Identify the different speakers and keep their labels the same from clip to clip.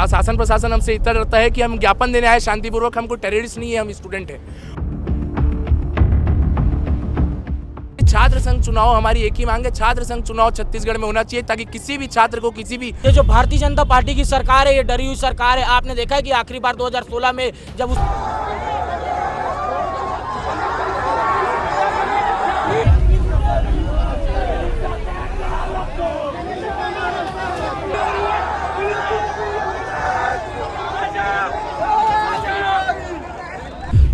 Speaker 1: शासन प्रशासन हमसे इतना डरता है कि हम ज्ञापन देने आए शांतिपूर्वक, हमको टेररिस्ट नहीं है, हम स्टूडेंट हैं। छात्र संघ चुनाव हमारी एक ही मांग है, छात्र संघ चुनाव छत्तीसगढ़ में होना चाहिए ताकि किसी भी छात्र को किसी भी।
Speaker 2: ये जो भारतीय जनता पार्टी की सरकार है, ये डरी हुई सरकार है। आपने देखा है कि आखिरी बार 2016 में जब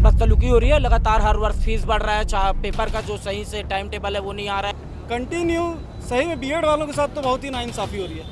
Speaker 2: बदसलूकी हो रही है, लगातार हर वर्ष फीस बढ़ रहा है, पेपर का जो सही से टाइम टेबल है वो नहीं आ रहा है।
Speaker 3: कंटिन्यू सही में बीएड वालों के साथ तो बहुत ही नाइंसाफी हो रही है।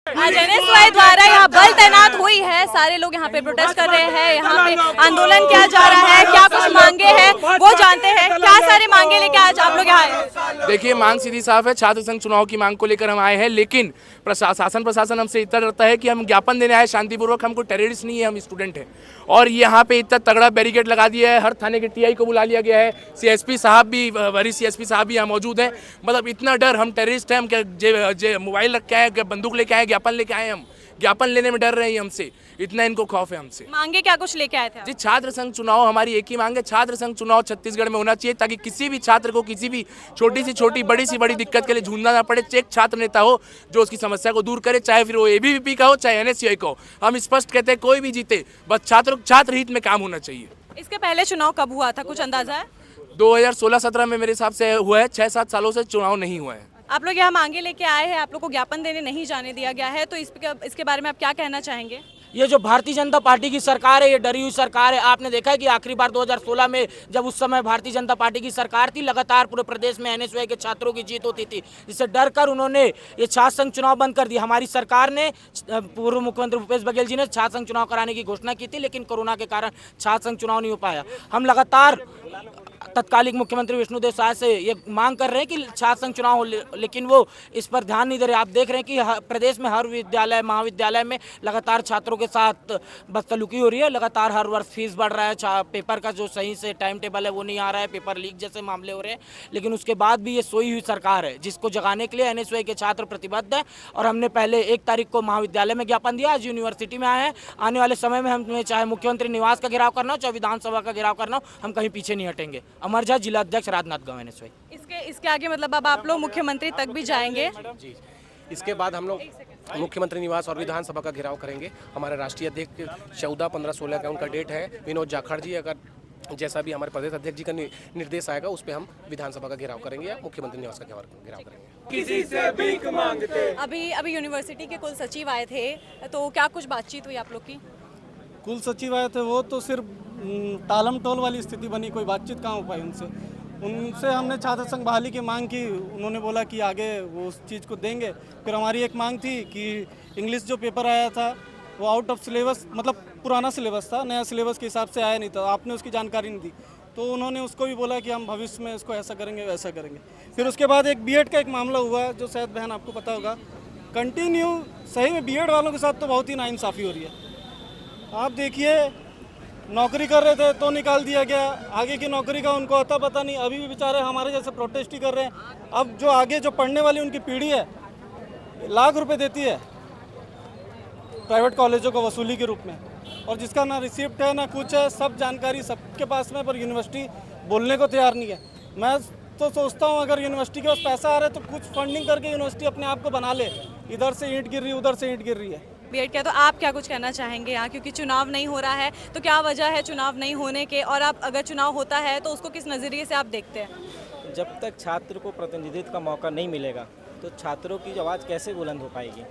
Speaker 4: आज एनएसवाई द्वारा यहाँ बल तैनात हुई है, सारे लोग यहाँ पे प्रोटेस्ट कर रहे हैं, यहाँ पे आंदोलन किया जा रहा है। क्या कुछ मांगे हैं वो जानते हैं, क्या सारे मांगे लेके आज आप लोग यहाँ आए?
Speaker 1: देखिए, मांग सीधी साफ है, छात्र संघ चुनाव की मांग को लेकर हम आए हैं, लेकिन शासन प्रशासन हमसे इतना डरता है कि हम ज्ञापन देने आए शांतिपूर्वक, हमको टेररिस्ट नहीं है, हम स्टूडेंट हैं। और यहाँ पे इतना तगड़ा बैरिकेड लगा दिया है, हर थाने के टीआई को बुला लिया गया है, सीएसपी साहब भी, वरिष्ठ सीएसपी साहब भी यहाँ मौजूद हैं। मतलब इतना डर, हम टेररिस्ट हैं, हम क्या मोबाइल रख के आए, बंदूक लेके आए, ज्ञापन लेके आए, हम ज्ञापन लेने में डर रहे हैं हमसे, इतना इनको खौफ है हमसे।
Speaker 4: मांगे क्या कुछ लेके आए थे आप?
Speaker 1: जी, छात्र संघ चुनाव हमारी एक ही मांग है, छात्र संघ चुनाव छत्तीसगढ़ में होना चाहिए ताकि किसी भी छात्र को किसी भी छोटी सी छोटी बड़ी सी बड़ी दिक्कत के लिए झूलना ना पड़े। एक छात्र नेता हो जो उसकी समस्या को दूर करे, चाहे फिर वो एबीवीपी का हो चाहे एनएसयूआई का हो। हम स्पष्ट कहते हैं कोई भी जीते, बस छात्र हित में काम होना चाहिए।
Speaker 4: इसके पहले चुनाव कब हुआ था, कुछ अंदाजा है?
Speaker 1: 2016-17 में मेरे हिसाब से हुआ है, 6-7 सालों से चुनाव नहीं हुआ है।
Speaker 4: आप लोग यहाँ मांगे लेके आए हैं, आप लोग को ज्ञापन देने नहीं जाने दिया गया है, तो इसके बारे में आप क्या कहना चाहेंगे?
Speaker 2: ये जो भारतीय जनता पार्टी की सरकार है, ये डरी हुई सरकार है। आपने देखा है कि आखिरी बार 2016 में जब उस समय भारतीय जनता पार्टी की सरकार थी, लगातार पूरे प्रदेश में एनएसयूआई के छात्रों की जीत होती थी, जिससे डर कर उन्होंने ये छात्र संघ चुनाव बंद कर दिया। हमारी सरकार ने, पूर्व मुख्यमंत्री भूपेश बघेल जी ने छात्र संघ चुनाव कराने की घोषणा की थी, लेकिन कोरोना के कारण छात्र संघ चुनाव नहीं हो पाया। हम लगातार तत्कालीन मुख्यमंत्री विष्णुदेव साय से ये मांग कर रहे हैं कि छात्र संघ चुनाव हो, लेकिन वो इस पर ध्यान नहीं दे रहे। आप देख रहे हैं कि प्रदेश में हर विद्यालय महाविद्यालय में लगातार छात्रों के साथ बदसलूकी हो रही है, लगातार हर वर्ष फीस बढ़ रहा है, पेपर का जो सही से टाइम टेबल है वो नहीं आ रहा है, पेपर लीक जैसे मामले हो रहे हैं। लेकिन उसके बाद भी ये सोई हुई सरकार है, जिसको जगाने के लिए एनएसयूआई के छात्र प्रतिबद्ध है। और हमने पहले 1 तारीख को महाविद्यालय में ज्ञापन दिया, आज यूनिवर्सिटी में आए हैं। आने वाले समय में हमें चाहे मुख्यमंत्री निवास का घेराव करना हो, चाहे विधानसभा का घेराव करना हो, हम कहीं पीछे नहीं हटेंगे। अमर झा, जिला अध्यक्ष, राजनांदगांव, एनएसयूआई।
Speaker 4: इसके आगे मतलब अब आप लोग मुख्यमंत्री तक भी जाएंगे?
Speaker 5: जी, इसके बाद हम लोग मुख्यमंत्री निवास और विधानसभा का घेराव करेंगे। हमारे राष्ट्रीय अध्यक्ष 14, 15, 16 का उनका डेट है, विनोद जाखड़ जी। अगर जैसा भी हमारे प्रदेश अध्यक्ष जी का निर्देश आएगा, उस पर हम विधानसभा का घेराव करेंगे या मुख्यमंत्री निवास का घेराव करेंगे।
Speaker 6: किसी से भीख मांगते।
Speaker 4: अभी यूनिवर्सिटी के कुल सचिव आए थे, तो क्या कुछ बातचीत हुई आप लोग की?
Speaker 3: कुल सचिव आए थे, वो तो सिर्फ टालम टोल वाली स्थिति बनी, कोई बातचीत कहाँ हो पाई उनसे हमने छात्र संघ बहाली की मांग की, उन्होंने बोला कि आगे वो उस चीज़ को देंगे। फिर हमारी एक मांग थी कि इंग्लिश जो पेपर आया था वो आउट ऑफ सिलेबस, मतलब पुराना सिलेबस था, नया सिलेबस के हिसाब से आया नहीं था, आपने उसकी जानकारी नहीं दी। तो उन्होंने उसको भी बोला कि हम भविष्य में इसको ऐसा करेंगे वैसा करेंगे। फिर उसके बाद एक बीएड का एक मामला हुआ, जो शायद बहन आपको पता होगा। कंटिन्यू सही में बीएड वालों के साथ तो बहुत ही नाइंसाफ़ी हो रही है। आप देखिए, नौकरी कर रहे थे तो निकाल दिया गया, आगे की नौकरी का उनको अता पता नहीं। अभी भी बेचारे हमारे जैसे प्रोटेस्ट ही कर रहे हैं। अब जो आगे जो पढ़ने वाली उनकी पीढ़ी है, लाख रुपए देती है प्राइवेट कॉलेजों को वसूली के रूप में, और जिसका ना रिसिप्ट है ना कुछ है, सब जानकारी सबके पास में, पर यूनिवर्सिटी बोलने को तैयार नहीं है। मैं तो सोचता हूँ अगर यूनिवर्सिटी के पास पैसा आ रहा है तो कुछ फंडिंग करके यूनिवर्सिटी अपने आप को बना ले। इधर से ईंट गिर रही है, उधर से ईंट गिर रही है।
Speaker 4: बीएड किया, तो आप क्या कुछ कहना चाहेंगे यहाँ, क्योंकि चुनाव नहीं हो रहा है, तो क्या वजह है चुनाव नहीं होने के, और आप अगर चुनाव होता है तो उसको किस नज़रिए से आप देखते हैं?
Speaker 7: जब तक छात्र को प्रतिनिधित्व का मौका नहीं मिलेगा तो छात्रों की आवाज़ कैसे बुलंद हो पाएगी?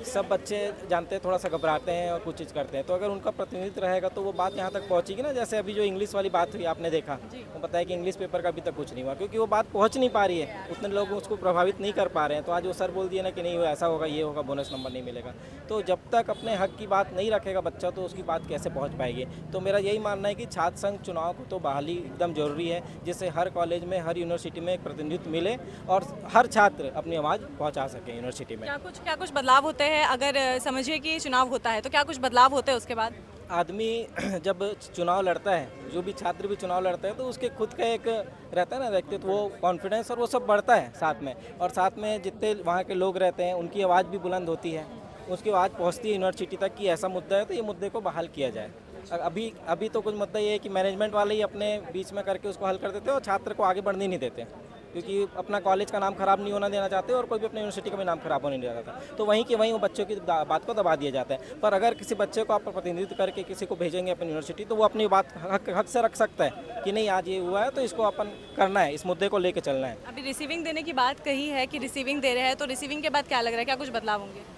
Speaker 7: सब बच्चे जानते हैं, थोड़ा सा घबराते हैं और कुछ चीज़ करते हैं, तो अगर उनका प्रतिनिधित्व रहेगा तो वो बात यहाँ तक पहुँचेगी ना। जैसे अभी जो इंग्लिश वाली बात हुई, आपने देखा, वो बताया कि इंग्लिश पेपर का अभी तक कुछ नहीं हुआ, क्योंकि वो बात पहुँच नहीं पा रही है, उतने लोग उसको प्रभावित नहीं कर पा रहे हैं। तो आज वो सर बोल दिए ना कि नहीं ऐसा होगा, ये होगा, बोनस नंबर नहीं मिलेगा। तो जब तक अपने हक की बात नहीं रखेगा बच्चा, तो उसकी बात कैसे पहुँच पाएगी? तो मेरा यही मानना है कि छात्र संघ चुनाव को तो बहाली एकदम जरूरी है, जिससे हर कॉलेज में, हर यूनिवर्सिटी में एक प्रतिनिधित्व मिले और हर छात्र अपनी आवाज़ पहुँचा सके यूनिवर्सिटी में।
Speaker 4: क्या कुछ बदलाव होते हैं? अगर समझिए कि चुनाव होता है तो क्या कुछ बदलाव होते हैं उसके बाद?
Speaker 7: आदमी जब चुनाव लड़ता है, जो भी छात्र भी चुनाव लड़ता है, तो उसके खुद का एक रहता है ना व्यक्तित्व, वो कॉन्फिडेंस और वो सब बढ़ता है साथ में। और साथ में जितने वहाँ के लोग रहते हैं उनकी आवाज़ भी बुलंद होती है, उसकी आवाज़ पहुँचती है यूनिवर्सिटी तक कि ऐसा मुद्दा है तो ये मुद्दे को बहाल किया जाए। अभी तो कुछ मुद्दा ये है कि मैनेजमेंट वाले ही अपने बीच में करके उसको हल कर देते हैं और छात्र को आगे बढ़ने नहीं देते, क्योंकि अपना कॉलेज का नाम खराब नहीं होना देना चाहते और कोई भी अपने यूनिवर्सिटी का भी नाम खराब होने नहीं देना चाहता, तो वहीं के वहीं वो बच्चों की बात को दबा दिया जाता है। पर अगर किसी बच्चे को आप प्रतिनिधित्व करके किसी को भेजेंगे अपनी यूनिवर्सिटी, तो वो अपनी बात हक से रख सकता है कि नहीं आज ये हुआ है तो इसको अपन करना है, इस मुद्दे को लेकर चलना है।
Speaker 4: अभी रिसीविंग देने की बात कही है कि रिसीविंग दे रहे हैं, तो रिसीविंग के बाद क्या लग रहा है, क्या कुछ बदलाव होंगे?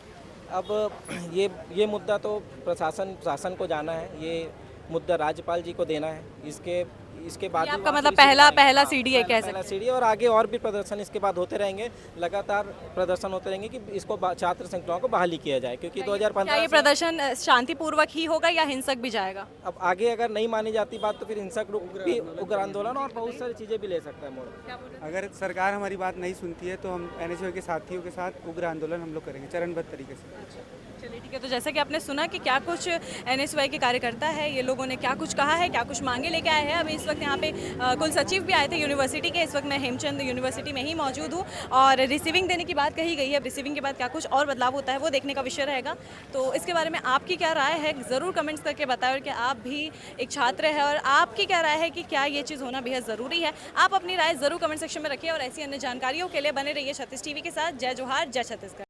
Speaker 7: अब ये मुद्दा तो प्रशासन को जाना है, ये मुद्दा राज्यपाल जी को देना है। इसके बाद
Speaker 4: आपका मतलब पहला सीढ़ी है, कह सकते हैं।
Speaker 7: पहला सीढ़ी, और आगे और भी प्रदर्शन इसके बाद होते रहेंगे, लगातार प्रदर्शन होते रहेंगे कि इसको छात्र संगठनों को बहाली किया जाए, क्योंकि 2015
Speaker 4: क्या ये प्रदर्शन शांतिपूर्वक ही होगा या हिंसक भी जाएगा?
Speaker 7: अब आगे अगर नहीं मानी जाती बात तो फिर हिंसक भी, उग्र आंदोलन और बहुत सारी चीज़ें भी ले सकता है मोड़।
Speaker 8: अगर सरकार हमारी बात नहीं सुनती है तो हम NSY के साथियों के साथ उग्र आंदोलन हम लोग करेंगे चरणबद्ध तरीके से।
Speaker 4: चलिए ठीक है, तो जैसा कि आपने सुना कि क्या कुछ NSY के कार्यकर्ता है, ये लोगों ने क्या कुछ कहा है, क्या कुछ मांगे लेके आए हैं। अभी इस वक्त यहाँ पे कुल सचिव भी आए थे यूनिवर्सिटी के, इस वक्त मैं हेमचंद यूनिवर्सिटी में ही मौजूद हूँ और रिसीविंग देने की बात कही गई है। अब रिसीविंग के बाद क्या कुछ और बदलाव होता है वो देखने का विषय रहेगा। तो इसके बारे में आपकी क्या राय है ज़रूर कमेंट्स करके बताएं, और कि आप भी एक छात्र है और आपकी क्या राय है कि क्या ये चीज़ होना बेहद ज़रूरी है। आप अपनी राय ज़रूर कमेंट सेक्शन में रखिए और ऐसी अन्य जानकारियों के लिए बने रहिए 36 टीवी के साथ। जय जोहार, जय छत्तीसगढ़।